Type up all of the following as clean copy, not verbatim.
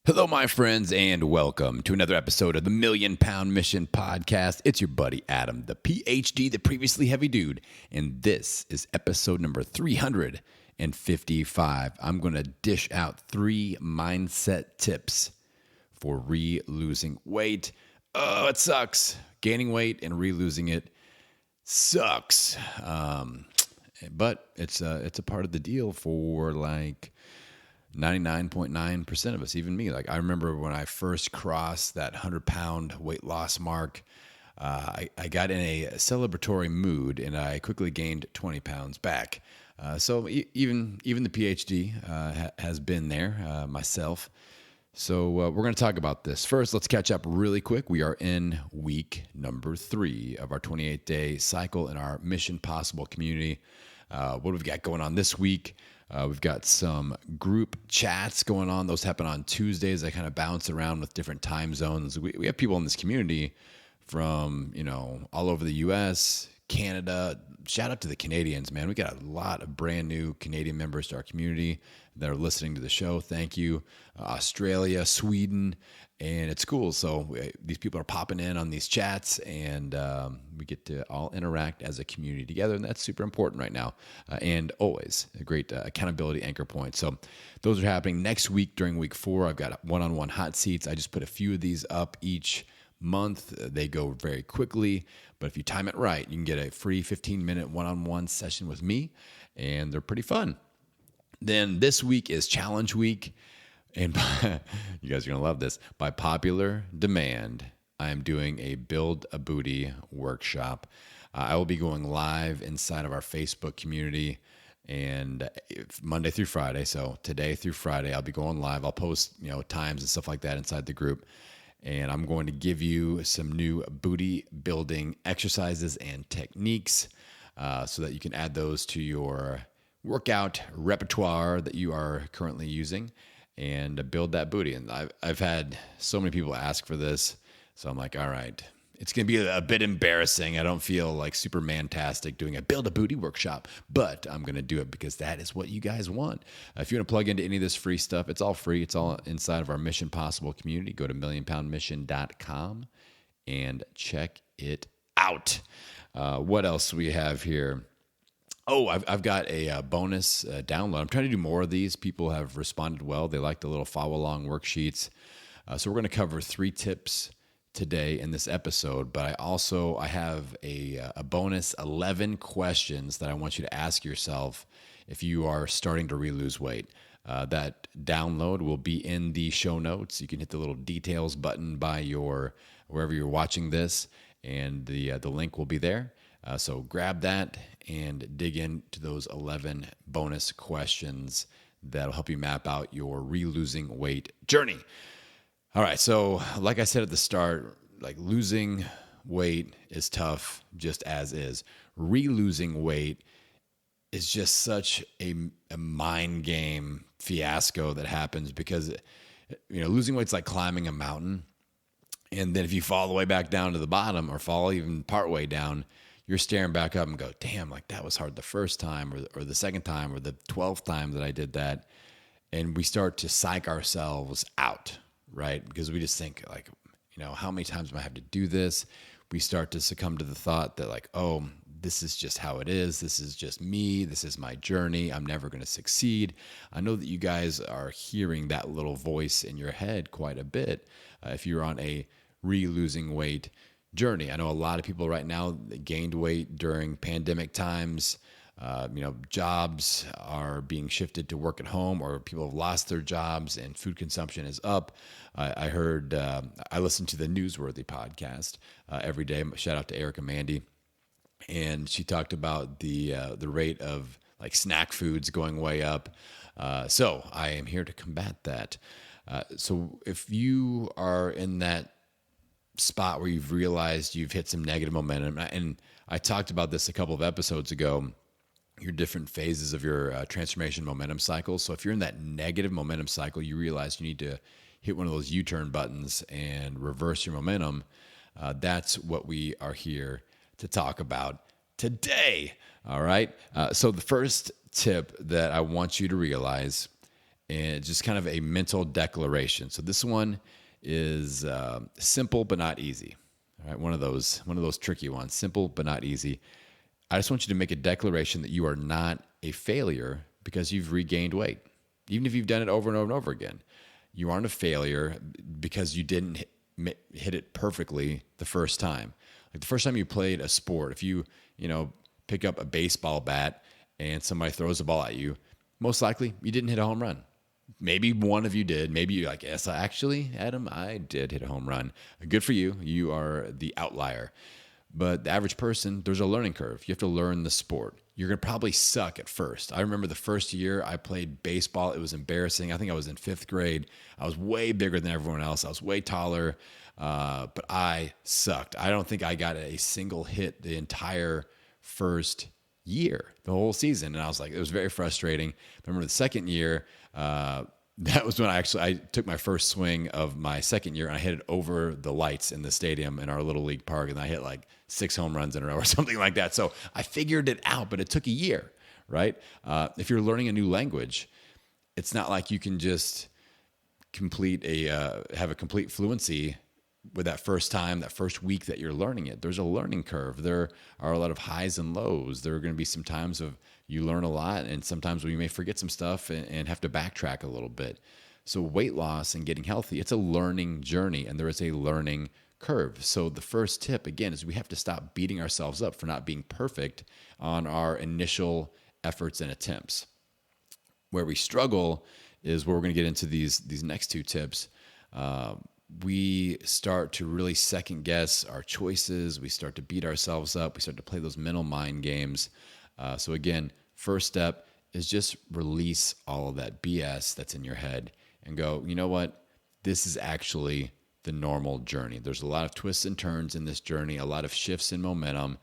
Hello, my friends, and welcome to another episode of the Million Pound Mission Podcast. It's your buddy Adam, the PhD, the previously heavy dude, and this is episode number 355. I'm going to dish out 3 mindset tips for re-losing weight. Oh, it sucks. Gaining weight and re-losing it sucks. But it's a part of the deal for 99.9% of us, even me. I remember when I first crossed that 100-pound weight loss mark, I got in a celebratory mood and I quickly gained 20 pounds back. So even the PhD has been there, myself. So we're going to talk about this. First, let's catch up really quick. We are in week number 3 of our 28-day cycle in our Mission Possible community. What have we got going on this week? We've got some group chats going on. Those happen on Tuesdays. I kind of bounce around with different time zones. We have people in this community from, all over the U.S., Canada. Shout out to the Canadians, man. We got a lot of brand new Canadian members to our community that are listening to the show. Thank you. Australia, Sweden, and it's cool. So these people are popping in on these chats, and we get to all interact as a community together, and that's super important right now. And always a great accountability anchor point. So those are happening next week during week 4. I've got one-on-one hot seats. I just put a few of these up each month. They go very quickly, but if you time it right, you can get a free 15-minute one-on-one session with me, and they're pretty fun. Then this week is challenge week, and you guys are going to love this. By popular demand, I am doing a Build a Booty workshop. I will be going live inside of our Facebook community, and Monday through Friday. So today through Friday, I'll be going live. I'll post, times and stuff like that inside the group. And I'm going to give you some new booty building exercises and techniques so that you can add those to your workout repertoire that you are currently using and build that booty. And I've had so many people ask for this. So I'm like, all right, it's going to be a bit embarrassing. I don't feel like Superman-tastic doing a Build a Booty workshop, but I'm going to do it because that is what you guys want. If you want to plug into any of this free stuff, it's all free. It's all inside of our Mission Possible community. Go to millionpoundmission.com and check it out. What else we have here? Oh, I've got a bonus download. I'm trying to do more of these. People have responded well. They like the little follow-along worksheets. So we're going to cover 3 tips today in this episode, but I have a bonus 11 questions that I want you to ask yourself if you are starting to re-lose weight. That download will be in the show notes. You can hit the little details button by wherever you're watching this, and the link will be there. So grab that and dig into those 11 bonus questions that'll help you map out your re-losing weight journey. All right, so like I said at the start, losing weight is tough just as is. Re-losing weight is just such a mind game fiasco that happens because, losing weight's like climbing a mountain. And then if you fall all the way back down to the bottom or fall even part way down, you're staring back up and go, damn, that was hard the first time or the second time or the 12th time that I did that. And we start to psych ourselves out. Right? Because we just think how many times do I have to do this? We start to succumb to the thought that this is just how it is. This is just me. This is my journey. I'm never going to succeed. I know that you guys are hearing that little voice in your head quite a bit if you're on a re-losing weight journey. I know a lot of people right now gained weight during pandemic times. Jobs are being shifted to work at home, or people have lost their jobs and food consumption is up. I heard, I listen to the Newsworthy podcast every day. Shout out to Erica Mandy. And she talked about the rate of snack foods going way up. So I am here to combat that. So if you are in that spot where you've realized you've hit some negative momentum, and I talked about this a couple of episodes ago, your different phases of your transformation momentum cycle. So if you're in that negative momentum cycle, you realize you need to hit one of those U-turn buttons and reverse your momentum. That's what we are here to talk about today. All right. So the first tip that I want you to realize and just kind of a mental declaration. So this one is simple but not easy. All right, one of those tricky ones, simple but not easy. I just want you to make a declaration that you are not a failure because you've regained weight. Even if you've done it over and over and over again, you aren't a failure because you didn't hit it perfectly the first time. Like the first time you played a sport, if you pick up a baseball bat and somebody throws a ball at you, most likely you didn't hit a home run. Maybe one of you did. Maybe you're like, yes, actually, Adam, I did hit a home run. Good for you. You are the outlier. But the average person, there's a learning curve. You have to learn the sport. You're going to probably suck at first. I remember the first year I played baseball. It was embarrassing. I think I was in 5th grade. I was way bigger than everyone else. I was way taller, but I sucked. I don't think I got a single hit the entire first year, the whole season. And I was like, it was very frustrating. I remember the second year, that was when I took my first swing of my second year, and I hit it over the lights in the stadium in our little league park, and I hit like 6 home runs in a row or something like that. So I figured it out, but it took a year, right? If you're learning a new language, it's not like you can just have a complete fluency with that first time, that first week that you're learning it. There's a learning curve. There are a lot of highs and lows. There are going to be some times of you learn a lot, and sometimes we may forget some stuff and have to backtrack a little bit. So weight loss and getting healthy, it's a learning journey, and there is a learning curve. So the first tip, again, is we have to stop beating ourselves up for not being perfect on our initial efforts and attempts. Where we struggle is where we're going to get into these next 2 tips. We start to really second guess our choices. We start to beat ourselves up. We start to play those mental mind games. So again, first step is just release all of that BS that's in your head and go, you know what? This is actually the normal journey. There's a lot of twists and turns in this journey, a lot of shifts in momentum.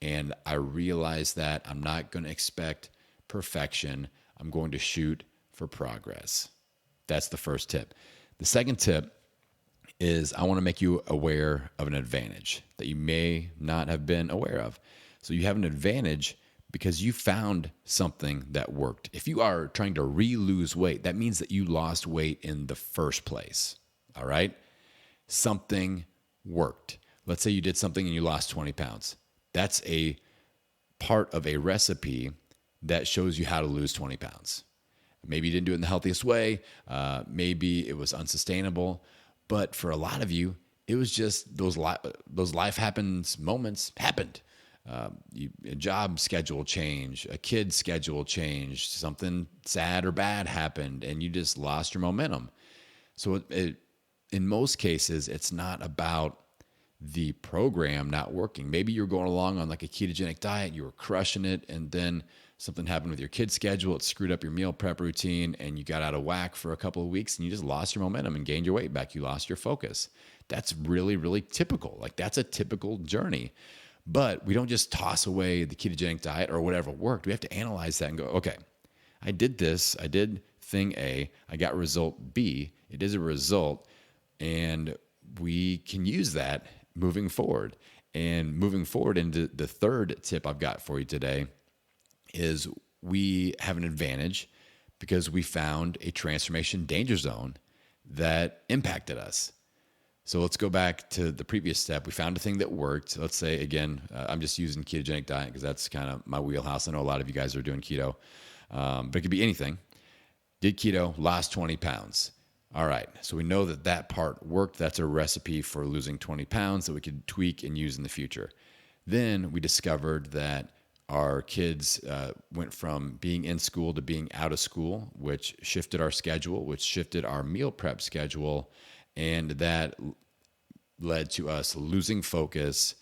And I realize that I'm not going to expect perfection. I'm going to shoot for progress. That's the first tip. The second tip is I want to make you aware of an advantage that you may not have been aware of. So you have an advantage because you found something that worked. If you are trying to lose weight, that means that you lost weight in the first place. All right? Something worked. Let's say you did something and you lost 20 pounds. That's a part of a recipe that shows you how to lose 20 pounds. Maybe you didn't do it in the healthiest way. Maybe it was unsustainable. But for a lot of you, it was just those life happens moments happened. A job schedule change, a kid schedule changed, something sad or bad happened, and you just lost your momentum. So in most cases, it's not about the program not working. Maybe you're going along on like a ketogenic diet, you were crushing it, and then something happened with your kid's schedule, it screwed up your meal prep routine, and you got out of whack for a couple of weeks, and you just lost your momentum and gained your weight back. You lost your focus. That's really, really typical. Like that's a typical journey. But we don't just toss away the ketogenic diet or whatever worked. We have to analyze that and go, okay, I did this. I did thing A. I got result B. It is a result. And we can use that moving forward. And moving forward into the third tip I've got for you today is we have an advantage because we found a transformation danger zone that impacted us. So let's go back to the previous step. We found a thing that worked. Let's say, again, I'm just using ketogenic diet because that's kind of my wheelhouse. I know a lot of you guys are doing keto, but it could be anything. Did keto, lost 20 pounds. All right, so we know that that part worked. That's a recipe for losing 20 pounds that we could tweak and use in the future. Then we discovered that our kids went from being in school to being out of school, which shifted our schedule, which shifted our meal prep schedule, and that led to us losing focus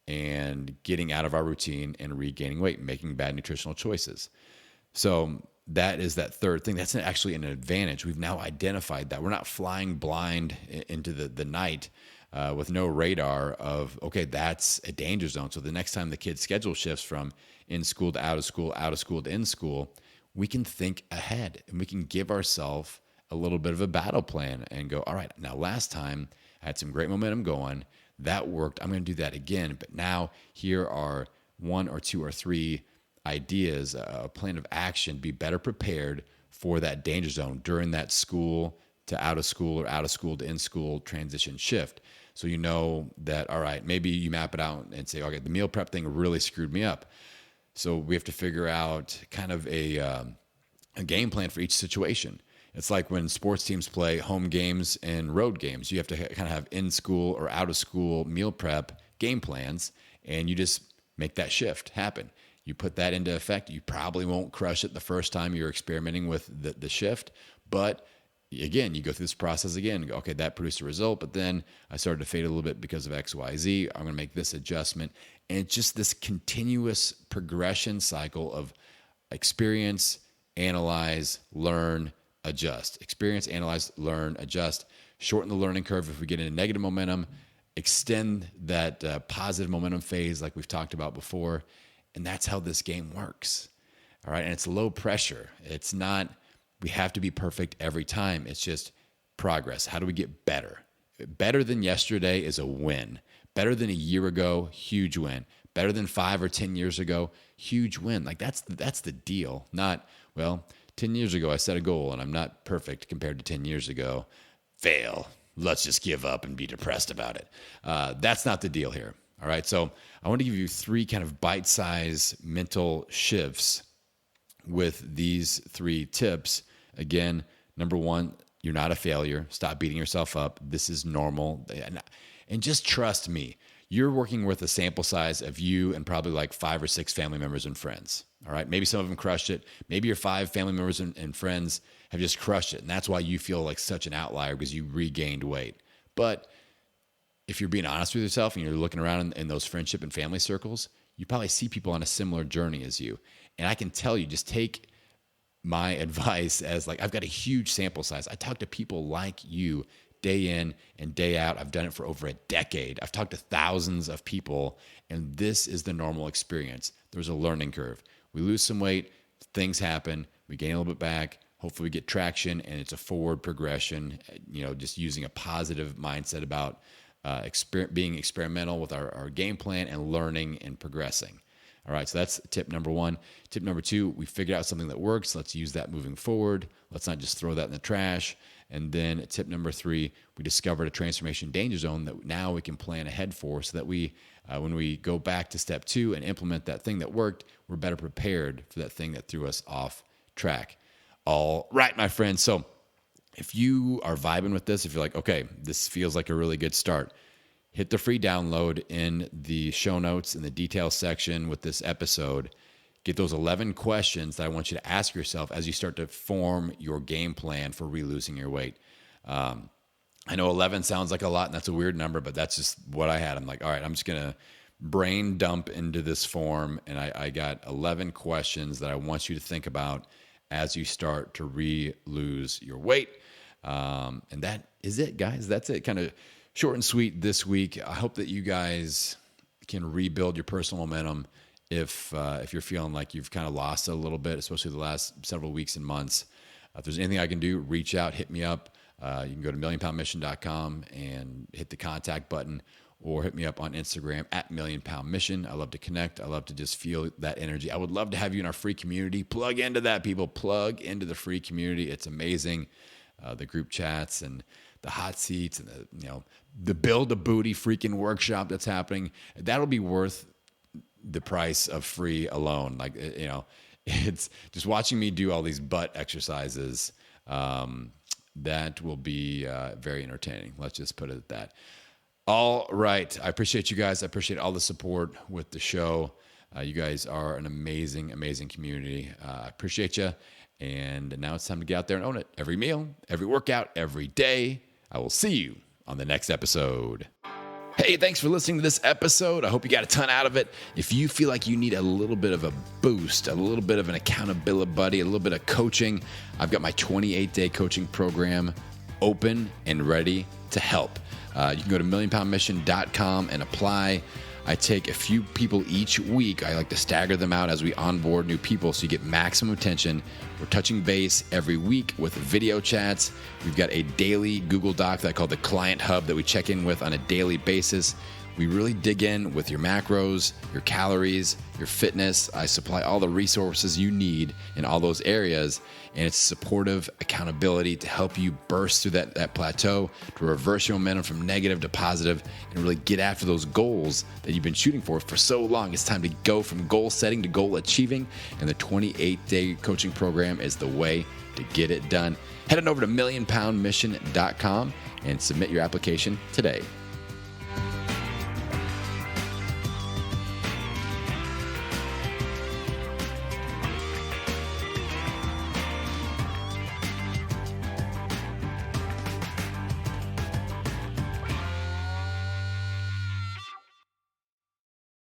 and getting out of our routine and regaining weight, making bad nutritional choices. So that is that third thing. That's actually an advantage. We've now identified that. We're not flying blind into the night with no radar of, okay, that's a danger zone. So the next time the kid's schedule shifts from in school to out of school to in school, we can think ahead and we can give ourselves a little bit of a battle plan and go, all right, now last time I had some great momentum going. That worked. I'm going to do that again. But now here are 1 or 2 or 3 ideas, a plan of action, be better prepared for that danger zone during that school to out of school or out of school to in school transition shift. So you know that, all right, maybe you map it out and say, okay, the meal prep thing really screwed me up. So we have to figure out kind of a game plan for each situation. It's like when sports teams play home games and road games. You have to kind of have in-school or out-of-school meal prep game plans, and you just make that shift happen. You put that into effect. You probably won't crush it the first time you're experimenting with the shift, but again, you go through this process again and go, okay, that produced a result, but then I started to fade a little bit because of X, Y, Z. I'm going to make this adjustment. And it's just this continuous progression cycle of experience, analyze, learn, adjust. Experience, analyze, learn, adjust. Shorten the learning curve if we get into negative momentum. Extend that positive momentum phase like we've talked about before. And that's how this game works. All right. And it's low pressure. It's not, we have to be perfect every time. It's just progress. How do we get better? Better than yesterday is a win. Better than a year ago, huge win. Better than 5 or 10 years ago, huge win. Like that's the deal. Not, well, 10 years ago I set a goal and I'm not perfect compared to 10 years ago. Fail. Let's just give up and be depressed about it. That's not the deal here. All right. So I want to give you 3 kind of bite-sized mental shifts with these 3 tips. Again, number 1, you're not a failure. Stop beating yourself up. This is normal. And just trust me. You're working with a sample size of you and probably like 5 or 6 family members and friends. All right. Maybe some of them crushed it. Maybe your 5 family members and friends have just crushed it. And that's why you feel like such an outlier because you regained weight. But if you're being honest with yourself and you're looking around in those friendship and family circles, you probably see people on a similar journey as you. And I can tell you, just take my advice as like, I've got a huge sample size. I talk to people like you day in and day out. I've done it for over a decade. I've talked to thousands of people, and this is the normal experience. There's a learning curve. We lose some weight, things happen, we gain a little bit back, hopefully we get traction, and it's a forward progression, just using a positive mindset about being experimental with our game plan and learning and progressing. All right, so that's tip number 1. Tip number 2, we figured out something that works. Let's use that moving forward. Let's not just throw that in the trash. And then tip number 3, we discovered a transformation danger zone that now we can plan ahead for so that we, when we go back to step 2 and implement that thing that worked, we're better prepared for that thing that threw us off track. All right, my friends. So if you are vibing with this, if you're like, okay, this feels like a really good start, hit the free download in the show notes in the details section with this episode. Get those 11 questions that I want you to ask yourself as you start to form your game plan for re-losing your weight. I know 11 sounds like a lot, and that's a weird number, but that's just what I had. I'm like, all right, I'm just going to brain dump into this form, and I got 11 questions that I want you to think about as you start to re-lose your weight. And that is it, guys. That's it. Kind of short and sweet this week. I hope that you guys can rebuild your personal momentum if you're feeling like you've kind of lost it a little bit, especially the last several weeks and months. If there's anything I can do, reach out, hit me up. You can go to millionpoundmission.com and hit the contact button, or hit me up on Instagram at millionpoundmission. I love to connect. I love to just feel that energy. I would love to have you in our free community. Plug into that, people. Plug into the free community. It's amazing. The group chats and the hot seats and the Build a Booty freaking workshop that's happening. That'll be worth the price of free alone. Like, it's just watching me do all these butt exercises. That will be very entertaining. Let's just put it at that. All right. I appreciate you guys. I appreciate all the support with the show. You guys are an amazing, amazing community. I appreciate you. And now it's time to get out there and own it. Every meal, every workout, every day. I will see you on the next episode. Hey, thanks for listening to this episode. I hope you got a ton out of it. If you feel like you need a little bit of a boost, a little bit of an accountability buddy, a little bit of coaching, I've got my 28-day coaching program open and ready to help. You can go to millionpoundmission.com and apply. I take a few people each week. I like to stagger them out as we onboard new people so you get maximum attention. We're touching base every week with video chats. We've got a daily Google Doc that I call the Client Hub that we check in with on a daily basis. We really dig in with your macros, your calories, your fitness. I supply all the resources you need in all those areas, and it's supportive accountability to help you burst through that plateau, to reverse your momentum from negative to positive, and really get after those goals that you've been shooting for so long. It's time to go from goal setting to goal achieving, and the 28-day coaching program is the way to get it done. Head on over to millionpoundmission.com and submit your application today.